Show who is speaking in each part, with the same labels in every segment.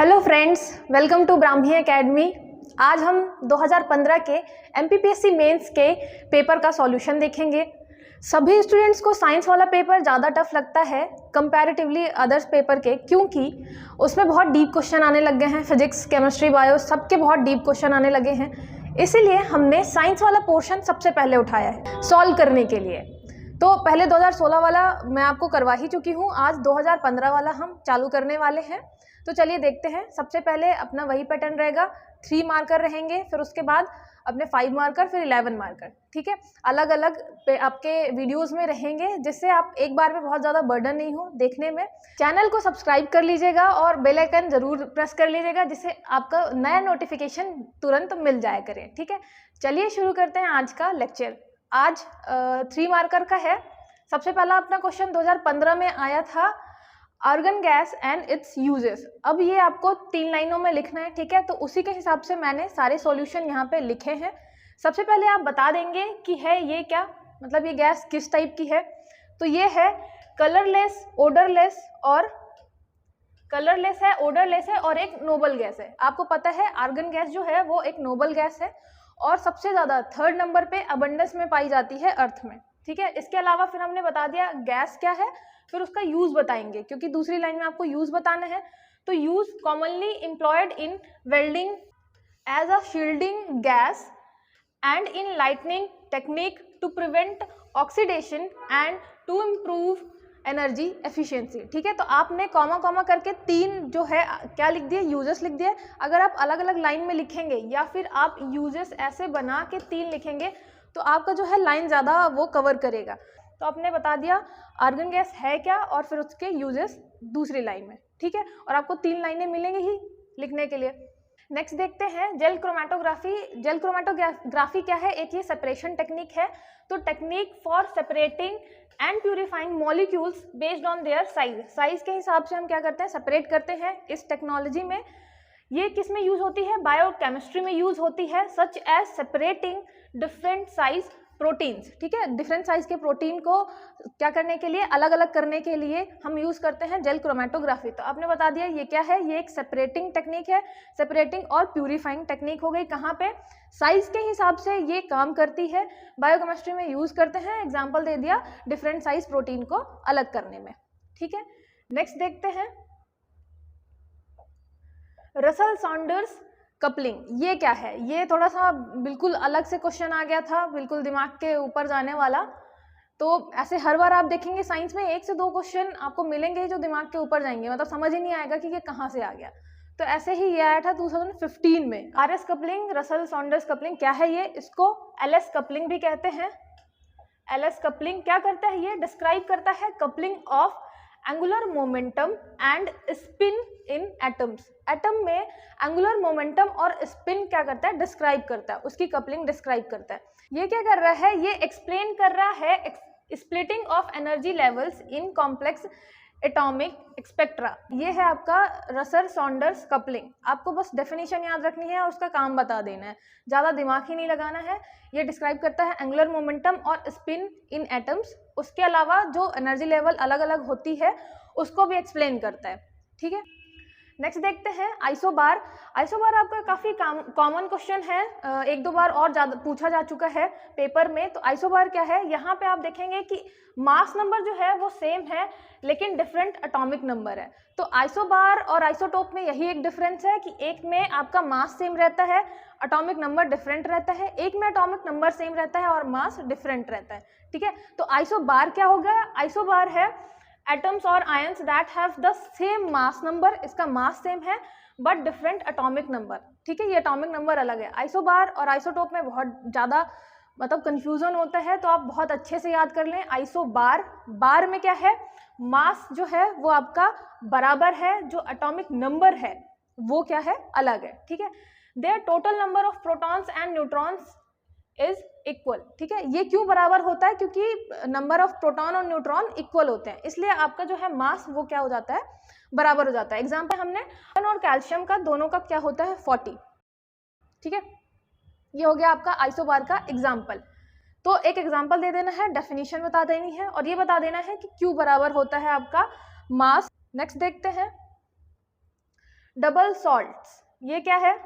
Speaker 1: Hello friends, welcome to Brahmi academy. आज हम 2015 के एमपीपीएससी मेंस के पेपर का सॉल्यूशन देखेंगे। सभी स्टूडेंट्स को साइंस वाला पेपर ज़्यादा टफ लगता है कंपैरेटिवली अदर्स पेपर के, क्योंकि उसमें बहुत डीप क्वेश्चन आने लग गए हैं। फिजिक्स, केमिस्ट्री, बायो सबके बहुत डीप क्वेश्चन आने लगे हैं। इसीलिए हमने साइंस वाला पोर्शन सबसे पहले उठाया है सॉल्व करने के लिए। तो पहले 2016 वाला मैं आपको करवा ही चुकी हूँ, आज 2015 वाला हम चालू करने वाले हैं। तो चलिए देखते हैं। सबसे पहले अपना वही पैटर्न रहेगा, 3 मार्कर रहेंगे, फिर उसके बाद अपने 5 मार्कर, फिर 11 मार्कर। ठीक है, अलग अलग आपके वीडियोस में रहेंगे, जिससे आप एक बार में बहुत ज़्यादा बर्डन नहीं हो देखने में। चैनल को सब्सक्राइब कर लीजिएगा और बेल आइकन ज़रूर प्रेस कर लीजिएगा, जिससे आपका नया नोटिफिकेशन तुरंत मिल जाया करे। ठीक है, चलिए शुरू करते हैं आज का लेक्चर। आज 3 मार्कर का है। सबसे पहला अपना क्वेश्चन 2015 में आया था, argon gas and its uses. अब ये आपको 3 लाइनों में लिखना है। ठीक है, तो उसी के हिसाब से मैंने सारे सॉल्यूशन यहाँ पे लिखे हैं। सबसे पहले आप बता देंगे कि है ये क्या, मतलब ये गैस किस टाइप की है। तो ये है कलरलेस, ओडरलेस और एक नोबल गैस है। आपको पता है आर्गन गैस जो है वो एक नोबल गैस है और सबसे ज़्यादा 3rd नंबर पे अबंडेंस में पाई जाती है अर्थ में। ठीक है, इसके अलावा फिर हमने बता दिया गैस क्या है, फिर उसका यूज बताएंगे, क्योंकि दूसरी लाइन में आपको यूज बताना है। तो use commonly employed in welding as a shielding gas and in lightning technique to prevent oxidation and to improve energy efficiency. ठीक है, तो आपने कॉमा कॉमा करके 3 जो है क्या लिख दिए, यूजेस लिख दिए। अगर आप अलग अलग लाइन में लिखेंगे या फिर आप यूजेस ऐसे बना के 3 लिखेंगे तो आपका जो है लाइन ज़्यादा वो कवर करेगा। तो आपने बता दिया आर्गन गैस है क्या और फिर उसके यूजेस दूसरी लाइन में। ठीक है, और आपको 3 लाइनें मिलेंगी ही लिखने के लिए। नेक्स्ट देखते हैं जेल क्रोमेटोग्राफी। जेल क्रोमेटोग्राफी क्या है, एक ये सेपरेशन टेक्निक है। तो technique for separating and purifying molecules based on their size के हिसाब से हम क्या करते हैं, सेपरेट करते हैं इस टेक्नोलॉजी में। ये किस में यूज होती है, बायोकेमिस्ट्री में यूज होती है, such as separating different size proteins. ठीक है, डिफरेंट साइज के प्रोटीन को क्या करने के लिए, अलग अलग करने के लिए हम यूज करते हैं जेल क्रोमेटोग्राफी। तो आपने बता दिया ये क्या है, ये एक सेपरेटिंग टेक्निक है। सेपरेटिंग और प्यूरिफाइंग टेक्निक हो गई, कहाँ पे, साइज के हिसाब से ये काम करती है। बायोकेमिस्ट्री में यूज करते हैं, एग्जाम्पल दे दिया डिफरेंट साइज प्रोटीन को अलग करने में। ठीक है, नेक्स्ट देखते हैं रसल सॉन्डर्स कपलिंग। ये क्या है, ये थोड़ा सा बिल्कुल अलग से क्वेश्चन आ गया था, बिल्कुल दिमाग के ऊपर जाने वाला। तो ऐसे हर बार आप देखेंगे साइंस में 1 से 2 क्वेश्चन आपको मिलेंगे जो दिमाग के ऊपर जाएंगे, मतलब समझ ही नहीं आएगा कि ये कहाँ से आ गया। तो ऐसे ही ये आया था 2015 में। RS coupling, Russell Saunders coupling क्या है ये, इसको LS कपलिंग भी कहते हैं। LS कपलिंग क्या करता है, ये डिस्क्राइब करता है coupling of angular momentum and spin in atoms. Atom में एंगुलर मोमेंटम और स्पिन क्या करता है, डिस्क्राइब करता है, उसकी कपलिंग डिस्क्राइब करता है। ये क्या कर रहा है, ये एक्सप्लेन कर रहा है splitting of energy levels in complex atomic spectra. ये है आपका रसल सॉन्डर्स कपलिंग। आपको बस डेफिनेशन याद रखनी है और उसका काम बता देना है, ज़्यादा दिमाग ही नहीं लगाना है। ये डिस्क्राइब करता है एंगुलर मोमेंटम और स्पिन इन एटम्स। उसके अलावा जो एनर्जी लेवल अलग अलग होती है उसको भी एक्सप्लेन करता है। ठीक है, नेक्स्ट देखते हैं आइसोबार। आइसोबार आपका काफ़ी कॉमन क्वेश्चन है, 1-2 बार और ज़्यादा पूछा जा चुका है पेपर में। तो आइसोबार क्या है, यहाँ पे आप देखेंगे कि मास नंबर जो है वो सेम है लेकिन डिफरेंट एटॉमिक नंबर है। तो आइसोबार और आइसोटोप में यही एक डिफरेंस है कि एक में आपका मास सेम रहता है, एटॉमिक नंबर डिफरेंट रहता है, एक में एटॉमिक नंबर सेम रहता है और मास डिफरेंट रहता है। ठीक है, तो आइसोबार क्या होगा, आइसोबार है एटम्स और ions that have the same mass number, इसका मास सेम है बट डिफरेंट एटॉमिक नंबर। ठीक है, ये एटॉमिक नंबर अलग है। आइसोबार और आइसोटोप में बहुत ज़्यादा मतलब कंफ्यूजन होता है, तो आप बहुत अच्छे से याद कर लें। आइसोबार, बार में क्या है, मास जो है वो आपका बराबर है, जो एटॉमिक नंबर है वो क्या है, अलग है। ठीक है, their total number of protons and neutrons is equal. ठीक है, ये क्यों बराबर होता है, क्योंकि नंबर ऑफ प्रोटॉन और न्यूट्रॉन इक्वल होते हैं, इसलिए आपका जो है मास वो क्या हो जाता है, बराबर हो जाता है। एग्जाम्पल हमने आयरन और कैल्शियम का, दोनों का क्या होता है, 40। ठीक है, ये हो गया आपका आइसोबार का एग्जाम्पल। तो एक एग्जाम्पल दे देना है, डेफिनेशन बता देनी है और ये बता देना है कि क्यों बराबर होता है आपका मास। नेक्स्ट देखते हैं डबल सॉल्ट्स, ये क्या है?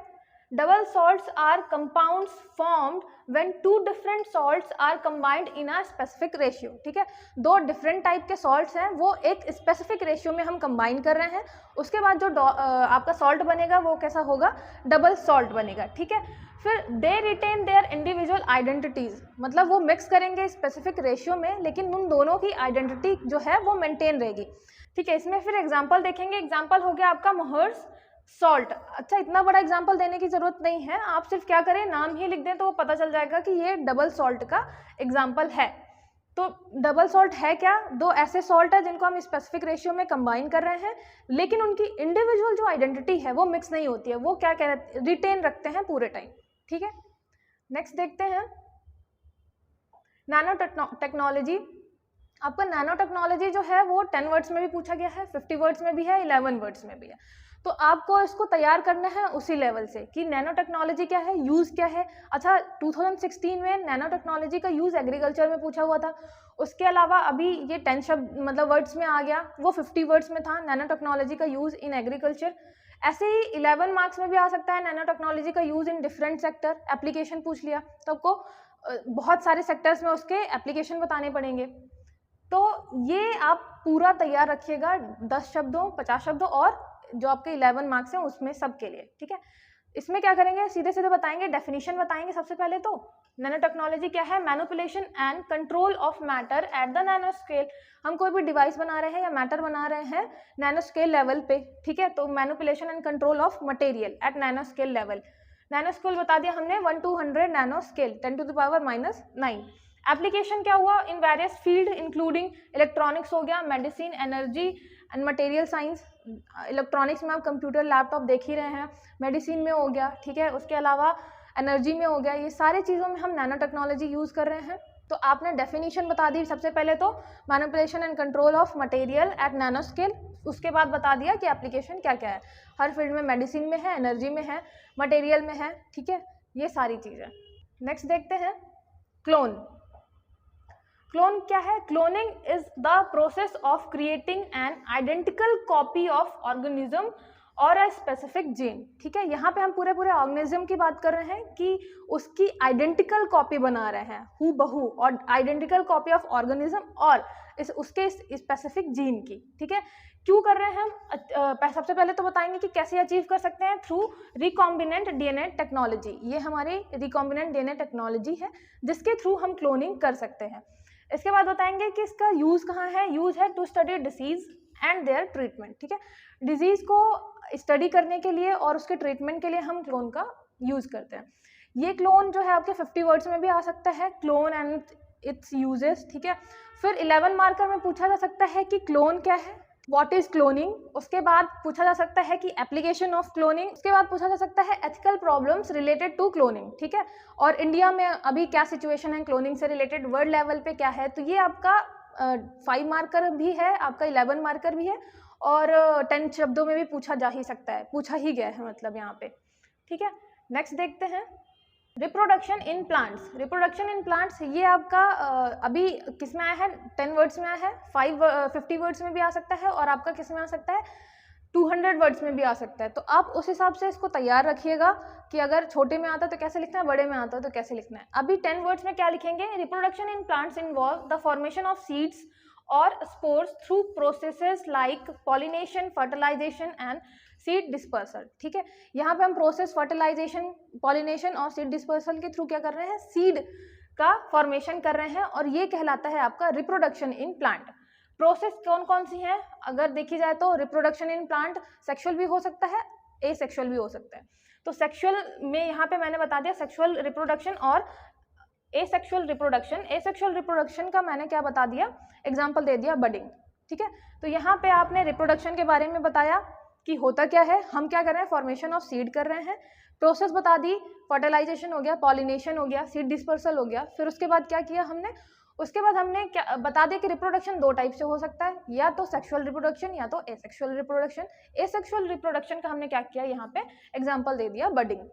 Speaker 1: Double salts are compounds formed when two different salts are combined in a specific ratio, ठीक है, दो डिफरेंट टाइप के सॉल्ट्स हैं, वो एक स्पेसिफिक रेशियो में हम कंबाइन कर रहे हैं, उसके बाद जो आपका सॉल्ट बनेगा वो कैसा होगा? डबल सॉल्ट बनेगा, ठीक है। फिर they retain their individual identities, मतलब वो मिक्स करेंगे स्पेसिफिक रेशियो में, लेकिन उन दोनों की आइडेंटिटी जो है वो मेंटेन रहेगी, ठीक है। इसमें फिर एग्जांपल देखेंगे, एग्जांपल हो गया आपका मोहर्स सॉल्ट। अच्छा, इतना बड़ा एग्जांपल देने की जरूरत नहीं है, आप सिर्फ क्या करें, नाम ही लिख दें तो वो पता चल जाएगा कि ये डबल सॉल्ट का एग्जांपल है। तो डबल सॉल्ट है क्या? दो ऐसे सॉल्ट है जिनको हम स्पेसिफिक रेशियो में कंबाइन कर रहे हैं, लेकिन उनकी इंडिविजुअल जो आइडेंटिटी है वो मिक्स नहीं होती है, वो क्या कह रहे हैं, रिटेन रखते हैं पूरे टाइम, ठीक है। नेक्स्ट देखते हैं नैनो टेक्नोलॉजी। आपका नैनो टेक्नोलॉजी जो है वो 10 वर्ड्स में भी पूछा गया है, 50 वर्ड्स में भी है, 11 वर्ड्स में भी है, तो आपको इसको तैयार करना है उसी लेवल से कि नैनो टेक्नोलॉजी क्या है, यूज़ क्या है। अच्छा, 2016 में नैनो टेक्नोलॉजी का यूज़ एग्रीकल्चर में पूछा हुआ था, उसके अलावा अभी ये 10 शब्द मतलब वर्ड्स में आ गया, वो 50 वर्ड्स में था, नैनो टेक्नोलॉजी का यूज़ इन एग्रीकल्चर। ऐसे ही 11 मार्क्स में भी आ सकता है नैनो टेक्नोलॉजी का use in different sector, application पूछ लिया तो आपको बहुत सारे सेक्टर्स में उसके एप्लीकेशन बताने पड़ेंगे। तो ये आप पूरा तैयार रखिएगा 10 शब्दों 50 शब्दों और जो आपके 11 मार्क्स हैं उसमें सब के लिए, ठीक है। इसमें क्या करेंगे, सीधे सीधे बताएंगे, डेफिनेशन बताएंगे सबसे पहले। तो नैनो टेक्नोलॉजी क्या है? Manipulation and control of matter at the nano scale. हम कोई भी डिवाइस बना रहे हैं या मैटर बना रहे हैं नैनो स्केल लेवल पे, ठीक है, तो manipulation and control of material at nano scale level. Nano scale बता दिया हमने 1 to 100 नैनो स्केल 10⁻⁻⁹। एप्लीकेशन क्या हुआ? In various field including electronics हो गया, medicine, energy and material science. Electronics में आप कंप्यूटर लैपटॉप देख ही रहे हैं, मेडिसिन में हो गया, ठीक है, उसके अलावा एनर्जी में हो गया, ये सारे चीज़ों में हम नैनो टेक्नोलॉजी यूज़ कर रहे हैं। तो आपने डेफिनेशन बता दी सबसे पहले, तो manipulation and control of material at nano scale, उसके बाद बता दिया कि एप्लीकेशन क्या क्या है, हर फील्ड में, मेडिसिन में है, एनर्जी में है, मटेरियल में है, ठीक है, ये सारी चीज़ें। नेक्स्ट देखते हैं क्लोन। क्लोन क्या है? Cloning is the process of creating an identical copy of organism और अ स्पेसिफिक जीन, ठीक है। यहाँ पे हम पूरे ऑर्गेनिज्म की बात कर रहे हैं कि उसकी आइडेंटिकल कॉपी बना रहे हैं, हूबहू, और आइडेंटिकल कॉपी ऑफ ऑर्गेनिज्म और उसके स्पेसिफिक जीन की, ठीक है। क्यों कर रहे हैं हम? सबसे पहले तो बताएंगे कि कैसे अचीव कर सकते हैं, थ्रू रिकॉम्बिनेंट डीएनए टेक्नोलॉजी। ये हमारी रिकॉम्बिनेंट डीएनए टेक्नोलॉजी है जिसके थ्रू हम क्लोनिंग कर सकते हैं। इसके बाद बताएंगे कि इसका यूज़ कहाँ है। यूज़ है to study disease and their treatment, ठीक है, डिजीज़ को स्टडी करने के लिए और उसके ट्रीटमेंट के लिए हम क्लोन का यूज़ करते हैं। ये क्लोन जो है आपके 50 वर्ड्स में भी आ सकता है, क्लोन एंड इट्स यूजेस, ठीक है। फिर 11 मार्कर में पूछा जा सकता है कि क्लोन क्या है, व्हाट इज क्लोनिंग। उसके बाद पूछा जा सकता है कि एप्लीकेशन ऑफ क्लोनिंग। उसके बाद पूछा जा सकता है ethical problems related to cloning, ठीक है, और इंडिया में अभी क्या सिचुएशन है क्लोनिंग से रिलेटेड, वर्ल्ड लेवल पे क्या है। तो ये आपका 5 मार्कर भी है, आपका 11 मार्कर भी है, और 10 शब्दों में भी पूछा जा ही सकता है, पूछा ही गया है मतलब यहाँ पे, ठीक है। नेक्स्ट देखते हैं reproduction in plants. Reproduction in plants ये आपका अभी किस में आया है? 10 वर्ड्स में आया है, 50 वर्ड्स में भी आ सकता है, और आपका किस में आ सकता है? 200 वर्ड्स में भी आ सकता है। तो आप उस हिसाब से इसको तैयार रखिएगा कि अगर छोटे में आता है तो कैसे लिखना है, बड़े में आता है तो कैसे लिखना है। अभी 10 वर्ड्स में क्या लिखेंगे? Reproduction in plants involve the formation of seeds और spores through processes like pollination, fertilisation and seed dispersal, ठीक है। यहाँ पे हम प्रोसेस फर्टिलाइजेशन, पॉलिनेशन और सीड डिस्पर्सल के थ्रू क्या कर रहे हैं? सीड का फॉर्मेशन कर रहे हैं, और ये कहलाता है आपका रिप्रोडक्शन इन प्लांट। प्रोसेस कौन कौन सी हैं अगर देखी जाए तो? रिप्रोडक्शन इन प्लांट सेक्सुअल भी हो सकता है, एसेक्सुअल भी हो सकता है। तो सेक्सुअल में यहाँ पे मैंने बता दिया सेक्सुअल रिप्रोडक्शन और एसेक्सुअल रिप्रोडक्शन। एसेक्सुअल रिप्रोडक्शन का मैंने क्या बता दिया? एग्जाम्पल दे दिया, बडिंग, ठीक है। तो यहाँ पे आपने रिप्रोडक्शन के बारे में बताया कि होता क्या है, हम क्या कर रहे हैं? फॉर्मेशन ऑफ सीड कर रहे हैं। प्रोसेस बता दी, फर्टिलाइजेशन हो गया, पॉलिनेशन हो गया, सीड डिस्पर्सल हो गया। फिर उसके बाद क्या किया हमने? उसके बाद हमने क्या बता दिया कि रिप्रोडक्शन 2 टाइप से हो सकता है, या तो सेक्सुअल रिप्रोडक्शन या तो एसेक्सुअल रिप्रोडक्शन। एसेक्सुअल रिप्रोडक्शन का हमने क्या किया? यहाँ पे एग्जाम्पल दे दिया, बडिंग,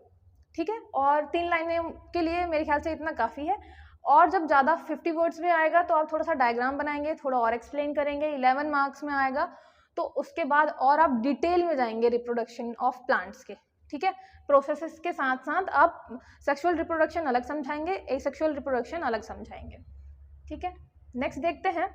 Speaker 1: ठीक है। और 3 लाइनें के लिए मेरे ख्याल से इतना काफ़ी है। और जब ज़्यादा 50 वर्ड्स में आएगा तो आप थोड़ा सा डायग्राम बनाएंगे, थोड़ा और एक्सप्लेन करेंगे, 11 मार्क्स में आएगा तो उसके बाद और आप डिटेल में जाएंगे रिप्रोडक्शन ऑफ प्लांट्स के, ठीक है। प्रोसेसेस के साथ साथ आप सेक्सुअल रिप्रोडक्शन अलग समझाएंगे, एसेक्सुअल रिप्रोडक्शन अलग समझाएंगे, ठीक है। नेक्स्ट देखते हैं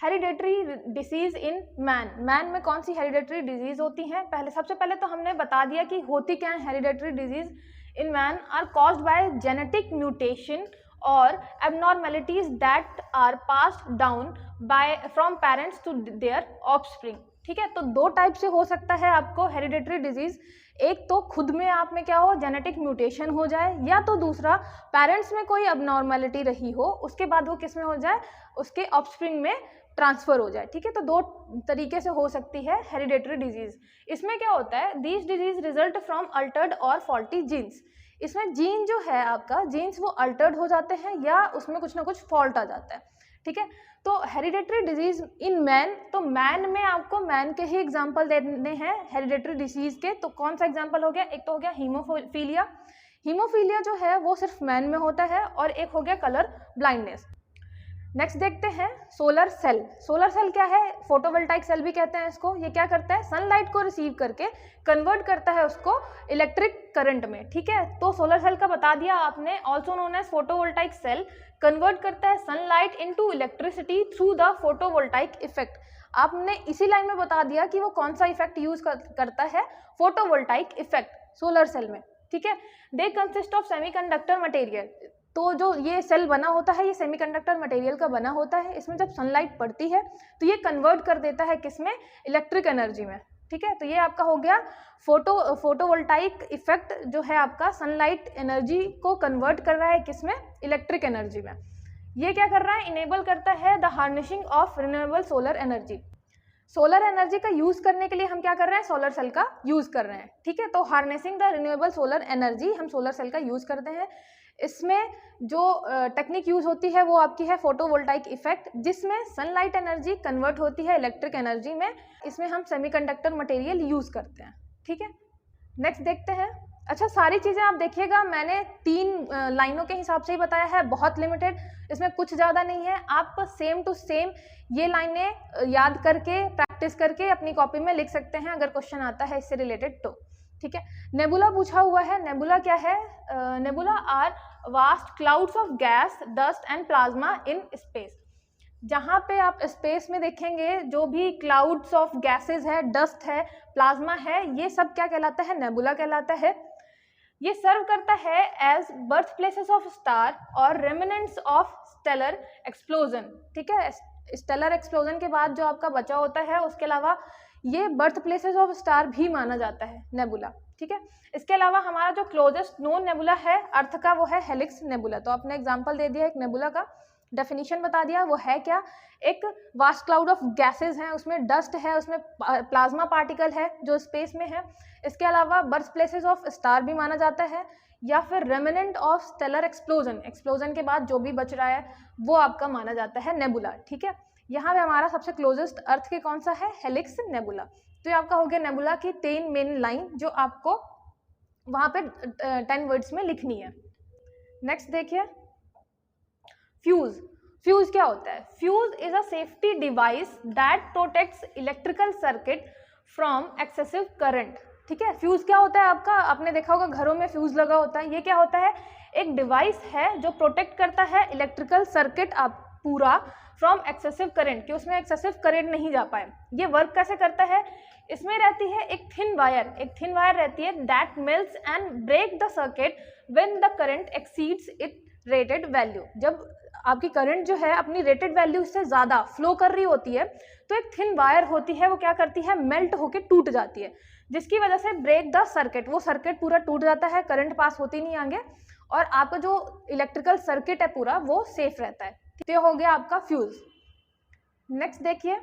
Speaker 1: hereditary disease in man. Man में कौन सी हेरिडेटरी डिजीज होती हैं? सबसे पहले तो हमने बता दिया कि होती क्या है hereditary disease in man are caused by genetic mutation और abnormalities that are passed down from parents to their offspring, ठीक है। तो दो टाइप से हो सकता है आपको हेरिडेटरी डिजीज, एक तो खुद में आप में क्या हो, जेनेटिक म्यूटेशन हो जाए, या तो दूसरा पेरेंट्स में कोई अबनॉर्मलिटी रही हो, उसके बाद वो किस में हो जाए, उसके ऑफस्प्रिंग में ट्रांसफर हो जाए, ठीक है। तो दो तरीके से हो सकती है हेरिडेटरी डिजीज। इसमें क्या होता है, these disease result from Altered और फॉल्टी जीन्स। इसमें जीन जो है आपका, जीन्स वो अल्टर्ड हो जाते हैं या उसमें कुछ ना कुछ फॉल्ट आ जाता है, ठीक है। तो हेरिडेटरी डिजीज इन मैन, तो मैन में आपको मैन के ही एग्जांपल देने हैं हेरिडेटरी डिजीज के। तो कौन सा एग्जांपल हो गया, एक तो हो गया हीमोफीलिया। हीमोफीलिया जो है वो सिर्फ मैन में होता है, और एक हो गया कलर ब्लाइंडनेस। नेक्स्ट देखते हैं सोलर सेल। सोलर सेल क्या है, फोटोवोल्टाइक सेल भी कहते हैं इसको। ये क्या करता है, सनलाइट को रिसीव करके कन्वर्ट करता है उसको इलेक्ट्रिक करंट में, ठीक है। तो सोलर सेल का बता दिया आपने, also known as photovoltaic cell, convert करता है sunlight into electricity through the photovoltaic effect. आपने इसी लाइन में बता दिया कि वो कौन सा इफेक्ट यूज करता है, फोटोवोल्टाइक इफेक्ट सोलर सेल में, ठीक है। They consist of semiconductor material. तो जो ये सेल बना होता है ये सेमीकंडक्टर मटेरियल का बना होता है। इसमें जब सनलाइट पड़ती है तो ये कन्वर्ट कर देता है किसमें, इलेक्ट्रिक एनर्जी में, ठीक है। तो ये आपका हो गया फोटोवोल्टाइक इफेक्ट, जो है आपका सनलाइट एनर्जी को कन्वर्ट कर रहा है किसमें, इलेक्ट्रिक एनर्जी में। ये क्या कर रहा है, इनेबल करता है the harnessing of renewable solar energy. Solar energy का यूज करने के लिए हम क्या कर रहे हैं, सोलर सेल का यूज कर रहे हैं, ठीक है। तो harnessing the renewable solar energy हम सोलर सेल का यूज करते हैं। इसमें जो टेक्निक यूज होती है वो आपकी है फोटोवोल्टाइक इफेक्ट, जिसमें सनलाइट एनर्जी कन्वर्ट होती है इलेक्ट्रिक एनर्जी में। इसमें हम सेमीकंडक्टर मटेरियल यूज करते हैं, ठीक है। नेक्स्ट देखते हैं। अच्छा, सारी चीज़ें आप देखिएगा, मैंने 3 लाइनों के हिसाब से ही बताया है, बहुत लिमिटेड, इसमें कुछ ज़्यादा नहीं है। आप सेम टू सेम ये लाइनें याद करके प्रैक्टिस करके अपनी कॉपी में लिख सकते हैं अगर क्वेश्चन आता है इससे रिलेटेड तो, ठीक है। नेबुला पूछा हुआ है, नेबुला क्या है, nebula are vast clouds of gas, dust and plasma in space. जहाँ पे आप स्पेस में देखेंगे जो भी क्लाउड्स ऑफ गैसेस है, डस्ट है, प्लाज्मा है, ये सब क्या कहलाता है, नेबुला कहलाता है। ये सर्व करता है as birth places of star और रेमिनेंट्स ऑफ स्टेलर एक्सप्लोजन, ठीक है। स्टेलर एक्सप्लोजन के बाद जो आपका बचा होता है, उसके अलावा ये बर्थ प्लेसेस ऑफ स्टार भी माना जाता है नेबुला, ठीक है। इसके अलावा हमारा जो क्लोजेस्ट नोन नेबुला है अर्थ का, वो है हेलिक्स नेबुला। तो आपने एग्जांपल दे दिया एक नेबुला का, डेफिनेशन बता दिया, वो है क्या, एक वास्ट क्लाउड ऑफ गैसेस हैं, उसमें डस्ट है, उसमें प्लाज्मा पार्टिकल है जो स्पेस में है। इसके अलावा बर्थ प्लेसेस ऑफ स्टार भी माना जाता है, या फिर remnant of stellar explosion, explosion के बाद जो भी बच रहा है वो आपका माना जाता है नेबुला, ठीक है। यहाँ पे हमारा सबसे क्लोजेस्ट अर्थ के कौन सा है, हेलिक्स नेबुला। तो ये आपका हो गया नेबुला की 3 मेन लाइन जो आपको वहाँ पे 10 वर्ड्स में लिखनी है। नेक्स्ट देखिए, फ्यूज। फ्यूज क्या होता है, fuse is a safety device that protects electrical circuit from excessive current, ठीक है। फ्यूज क्या होता है आपका, आपने देखा होगा घरों में फ्यूज लगा होता है। ये क्या होता है, एक डिवाइस है जो प्रोटेक्ट करता है इलेक्ट्रिकल सर्किट आप पूरा फ्रॉम एक्सेसिव करंट, कि उसमें एक्सेसिव करंट नहीं जा पाए। ये वर्क कैसे करता है, इसमें रहती है एक थिन वायर, रहती है that melts and break the circuit when the current exceeds it rated value. जब आपकी करंट जो है अपनी रेटेड वैल्यू से ज़्यादा फ्लो कर रही होती है तो एक थिन वायर होती है, वो क्या करती है, मेल्ट होके टूट जाती है, जिसकी वजह से ब्रेक द सर्किट, वो सर्किट पूरा टूट जाता है, करंट पास होती नहीं आगे, और आपका जो इलेक्ट्रिकल सर्किट है पूरा वो सेफ रहता है। तो हो गया आपका फ्यूज। नेक्स्ट देखिए,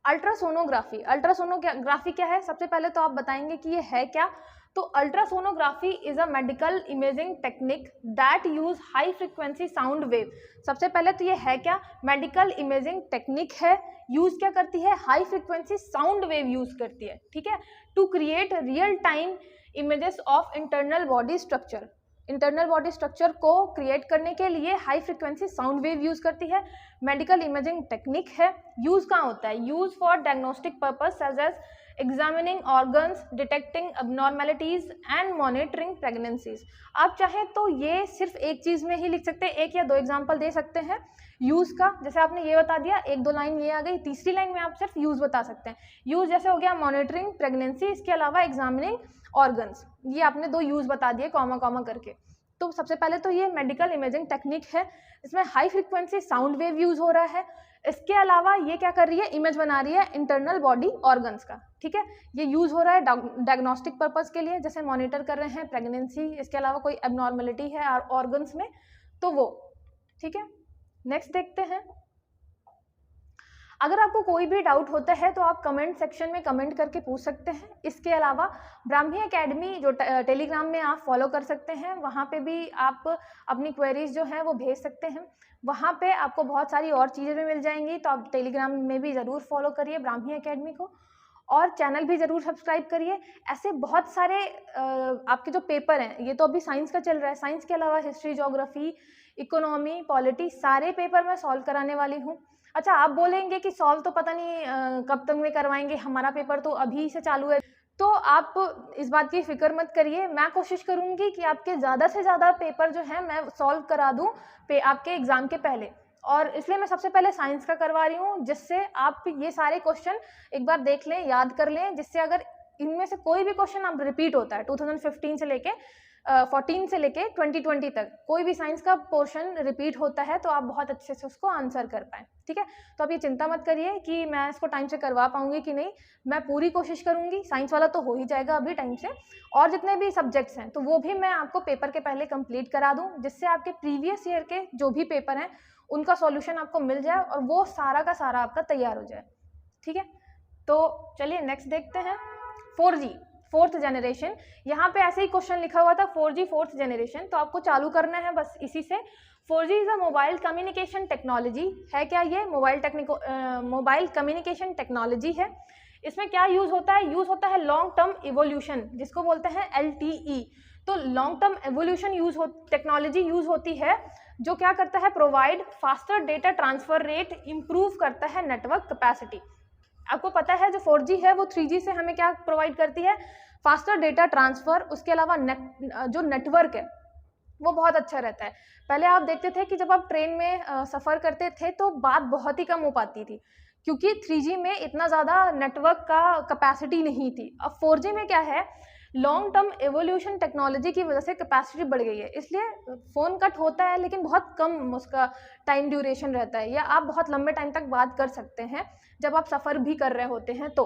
Speaker 1: अल्ट्रासोनोग्राफी। अल्ट्रासोनोग्राफी क्या है, सबसे पहले तो आप बताएंगे कि ये है क्या। तो ultrasonography is a medical imaging technique that use high frequency sound wave. सबसे पहले तो ये है क्या, मेडिकल इमेजिंग टेक्निक है, यूज क्या करती है, high frequency sound wave use करती है, ठीक है, to create real time images of internal body structure. Internal body structure को क्रिएट करने के लिए high frequency sound wave use करती है। मेडिकल इमेजिंग टेक्निक है। यूज़ कहाँ होता है? Use for diagnostic purpose such as examining organs, detecting abnormalities and monitoring pregnancies. आप चाहें तो ये सिर्फ एक चीज़ में ही लिख सकते हैं, एक या दो एग्जाम्पल दे सकते हैं यूज़ का। जैसे आपने ये बता दिया, एक दो लाइन ये आ गई, तीसरी लाइन में आप सिर्फ यूज़ बता सकते हैं। यूज़ जैसे हो गया मॉनिटरिंग प्रेगनेंसी, इसके अलावा एग्जामिनिंग ऑर्गन्स, ये आपने दो यूज़ बता दिए कॉमा कॉमा करके। तो सबसे पहले तो ये मेडिकल इमेजिंग टेक्निक है, इसमें high frequency sound wave use हो रहा है। इसके अलावा ये क्या कर रही है? इमेज बना रही है इंटरनल बॉडी ऑर्गन्स का, ठीक है। ये यूज़ हो रहा है डायग्नोस्टिक पर्पज़ के लिए, जैसे मॉनिटर कर रहे हैं प्रेगनेंसी, इसके अलावा कोई एबनॉर्मलिटी है ऑर्गन्स में तो वो, ठीक है। नेक्स्ट देखते हैं। अगर आपको कोई भी डाउट होता है तो आप कमेंट सेक्शन में कमेंट करके पूछ सकते हैं। इसके अलावा ब्राह्मी एकेडमी जो टेलीग्राम में आप फॉलो कर सकते हैं, वहाँ पे भी आप अपनी क्वेरीज जो हैं वो भेज सकते हैं। वहाँ पे आपको बहुत सारी और चीज़ें भी मिल जाएंगी, तो आप टेलीग्राम में भी ज़रूर फॉलो करिए ब्राह्मी एकेडमी को, और चैनल भी ज़रूर सब्सक्राइब करिए। ऐसे बहुत सारे आपके जो पेपर हैं, ये तो अभी साइंस का चल रहा है, साइंस के अलावा हिस्ट्री, ज्योग्राफी, इकोनॉमी, पॉलिटी, सारे पेपर मैं सॉल्व कराने वाली हूँ। अच्छा, आप बोलेंगे कि सॉल्व तो पता नहीं कब तक में करवाएंगे, हमारा पेपर तो अभी से चालू है। तो आप इस बात की फिक्र मत करिए, मैं कोशिश करूँगी कि आपके ज़्यादा से ज़्यादा पेपर जो है मैं सॉल्व करा दूँ आपके एग्ज़ाम के पहले, और इसलिए मैं सबसे पहले साइंस का करवा रही हूँ, जिससे आप ये सारे क्वेश्चन एक बार देख लें, याद कर लें, जिससे अगर इनमें से कोई भी क्वेश्चन आप रिपीट होता है 2015 से लेके 14 से लेके 2020 तक कोई भी साइंस का पोर्शन रिपीट होता है तो आप बहुत अच्छे से उसको आंसर कर पाएँ, ठीक है। तो आप ये चिंता मत करिए कि मैं इसको टाइम से करवा पाऊंगी कि नहीं, मैं पूरी कोशिश करूंगी। साइंस वाला तो हो ही जाएगा अभी टाइम से, और जितने भी सब्जेक्ट्स हैं तो वो भी मैं आपको पेपर के पहले कंप्लीट करा दूं, जिससे आपके प्रीवियस ईयर के जो भी पेपर हैं उनका सॉल्यूशन आपको मिल जाए और वो सारा का सारा आपका तैयार हो जाए, ठीक है। तो चलिए नेक्स्ट देखते हैं। 4G फोर्थ जनरेशन, यहाँ पे ऐसे ही क्वेश्चन लिखा हुआ था 4G फोर्थ जनरेशन, तो आपको चालू करना है बस इसी से। 4G is a mobile communication technology है। क्या ये मोबाइल कम्युनिकेशन टेक्नोलॉजी है। इसमें क्या यूज होता है? यूज होता है लॉन्ग टर्म इवोल्यूशन, जिसको बोलते हैं LTE। तो long term evolution technology use होती है, जो क्या करता है? Provide faster data transfer rate, improve करता है नेटवर्क कैपेसिटी। आपको पता है जो 4G है वो 3G से हमें क्या प्रोवाइड करती है? Faster data transfer. उसके अलावा जो नेटवर्क है वो बहुत अच्छा रहता है। पहले आप देखते थे कि जब आप ट्रेन में सफ़र करते थे तो बात बहुत ही कम हो पाती थी, क्योंकि 3G में इतना ज़्यादा नेटवर्क का कैपेसिटी नहीं थी। अब 4G में क्या है? लॉन्ग टर्म एवोल्यूशन टेक्नोलॉजी की वजह से कैपेसिटी बढ़ गई है, इसलिए फ़ोन कट होता है लेकिन बहुत कम उसका टाइम ड्यूरेशन रहता है, या आप बहुत लंबे टाइम तक बात कर सकते हैं जब आप सफ़र भी कर रहे होते हैं। तो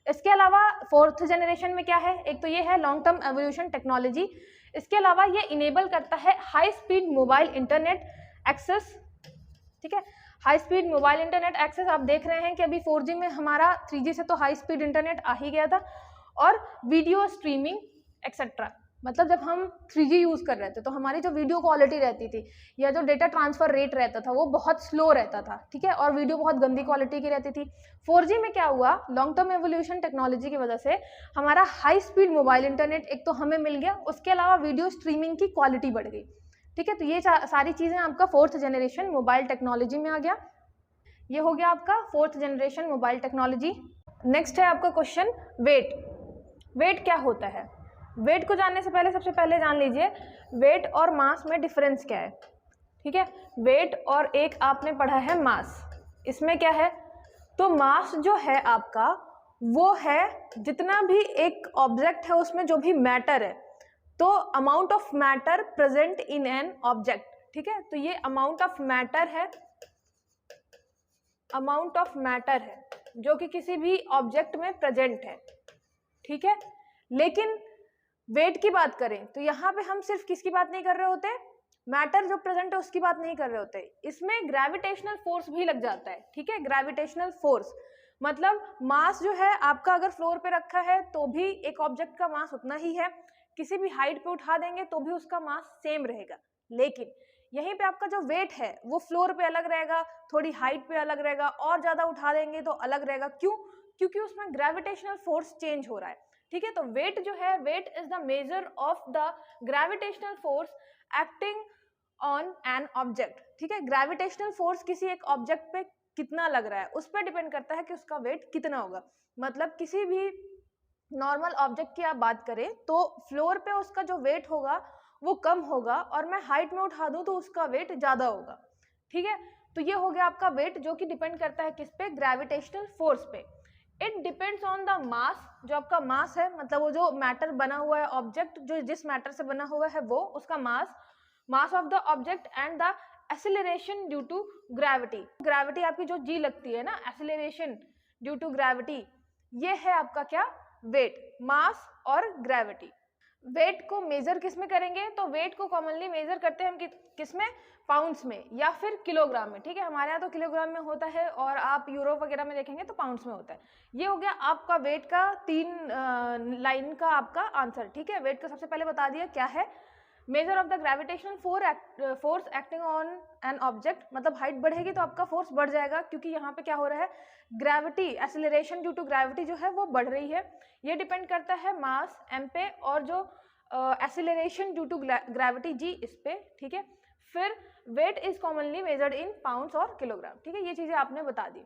Speaker 1: इसके अलावा फोर्थ जनरेशन में क्या है? एक तो ये है लॉन्ग टर्म एवोल्यूशन टेक्नोलॉजी। इसके अलावा ये इनेबल करता है high speed mobile internet access, ठीक है। High speed mobile internet access, आप देख रहे हैं कि अभी 4G में हमारा 3G से तो हाई स्पीड इंटरनेट आ ही गया था, और वीडियो स्ट्रीमिंग एक्सेट्रा। मतलब जब हम 3G यूज़ कर रहे थे तो हमारी जो वीडियो क्वालिटी रहती थी या जो डेटा ट्रांसफ़र रेट रहता था वो बहुत स्लो रहता था, ठीक है, और वीडियो बहुत गंदी क्वालिटी की रहती थी। 4G में क्या हुआ? लॉन्ग टर्म एवोल्यूशन टेक्नोलॉजी की वजह से हमारा हाई स्पीड मोबाइल इंटरनेट एक तो हमें मिल गया, उसके अलावा वीडियो स्ट्रीमिंग की क्वालिटी बढ़ गई, ठीक है। तो ये सारी चीज़ें आपका फोर्थ जनरेशन मोबाइल टेक्नोलॉजी में आ गया। ये हो गया आपका fourth generation mobile technology. Next है आपका क्वेश्चन वेट। वेट क्या होता है? वेट को जानने से पहले सबसे पहले जान लीजिए वेट और मास में डिफरेंस क्या है, ठीक है। वेट और एक आपने पढ़ा है मास, इसमें क्या है? तो मास जो है आपका वो है जितना भी एक ऑब्जेक्ट है उसमें जो भी मैटर है, तो amount of matter present in an object, ठीक है। तो ये अमाउंट ऑफ मैटर है, अमाउंट ऑफ मैटर है जो कि किसी भी ऑब्जेक्ट में प्रेजेंट है, ठीक है। लेकिन वेट की बात करें तो यहाँ पे हम सिर्फ किसकी बात नहीं कर रहे होते? मैटर जो प्रेजेंट है उसकी बात नहीं कर रहे होते, इसमें ग्रेविटेशनल फोर्स भी लग जाता है, ठीक है। ग्रेविटेशनल फोर्स मतलब मास जो है आपका अगर फ्लोर पे रखा है तो भी एक ऑब्जेक्ट का मास उतना ही है, किसी भी हाइट पे उठा देंगे तो भी उसका मास सेम रहेगा। लेकिन यहीं पे आपका जो वेट है वो फ्लोर पे अलग रहेगा, थोड़ी हाइट पे अलग रहेगा, और ज़्यादा उठा देंगे तो अलग रहेगा। क्यों? क्योंकि उसमें ग्रेविटेशनल फोर्स चेंज हो रहा है, ठीक है। तो वेट जो है, weight is the measure of the gravitational force acting on an object, ठीक है। ग्रेविटेशनल फोर्स किसी एक ऑब्जेक्ट पे कितना लग रहा है उस पर डिपेंड करता है कि उसका वेट कितना होगा। मतलब किसी भी नॉर्मल ऑब्जेक्ट की आप बात करें तो फ्लोर पे उसका जो वेट होगा वो कम होगा और मैं हाइट में उठा दूं तो उसका वेट ज्यादा होगा, ठीक है। तो ये हो गया आपका वेट जो कि डिपेंड करता है किस पे, ग्रेविटेशनल फोर्स पे। It depends on the mass, जो आपका मास है मतलब वो जो मैटर बना हुआ है ऑब्जेक्ट, जो जिस मैटर से बना हुआ है वो उसका mass of the object and the acceleration due to gravity. Gravity आपकी जो जी लगती है ना, एक्सेलरेशन ड्यू टू ग्रेविटी, ये है आपका क्या, वेट, मास और ग्रेविटी। वेट को मेजर किस में करेंगे, तो वेट को कॉमनली मेजर करते हैं हम किस में, पाउंड्स में या फिर किलोग्राम में, ठीक है। हमारे यहाँ तो किलोग्राम में होता है और आप यूरोप वगैरह में देखेंगे तो पाउंड्स में होता है। ये हो गया आपका वेट का 3 लाइन का आपका आंसर, ठीक है। वेट का सबसे पहले बता दिया क्या है, major of the gravitational force acting on an object, मतलब हाइट बढ़ेगी तो आपका फोर्स बढ़ जाएगा क्योंकि यहाँ पे क्या हो रहा है, gravity, acceleration due to gravity जो है वो बढ़ रही है। ये डिपेंड करता है मास m पे और जो acceleration due to gravity g इस पे, ठीक है। फिर weight is commonly measured in pounds और किलोग्राम, ठीक है। ये चीजें आपने बता दी।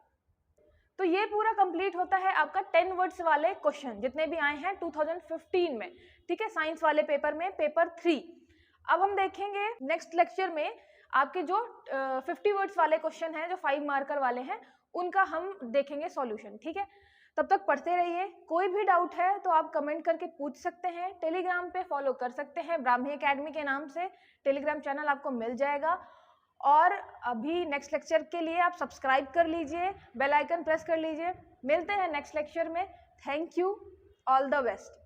Speaker 1: तो ये पूरा कंप्लीट होता है आपका 10 वर्ड्स वाले क्वेश्चन जितने भी आए हैं 2015 में, ठीक है, साइंस वाले पेपर में, पेपर 3। अब हम देखेंगे नेक्स्ट लेक्चर में आपके जो 50 वर्ड्स वाले क्वेश्चन हैं जो 5 मार्कर वाले हैं उनका हम देखेंगे सॉल्यूशन, ठीक है। तब तक पढ़ते रहिए। कोई भी डाउट है तो आप कमेंट करके पूछ सकते हैं। टेलीग्राम पे फॉलो कर सकते हैं, ब्राह्मी एकेडमी के नाम से टेलीग्राम चैनल आपको मिल जाएगा। और अभी नेक्स्ट लेक्चर के लिए आप सब्सक्राइब कर लीजिए, बेल आइकन प्रेस कर लीजिए। मिलते हैं नेक्स्ट लेक्चर में। Thank you, all the best.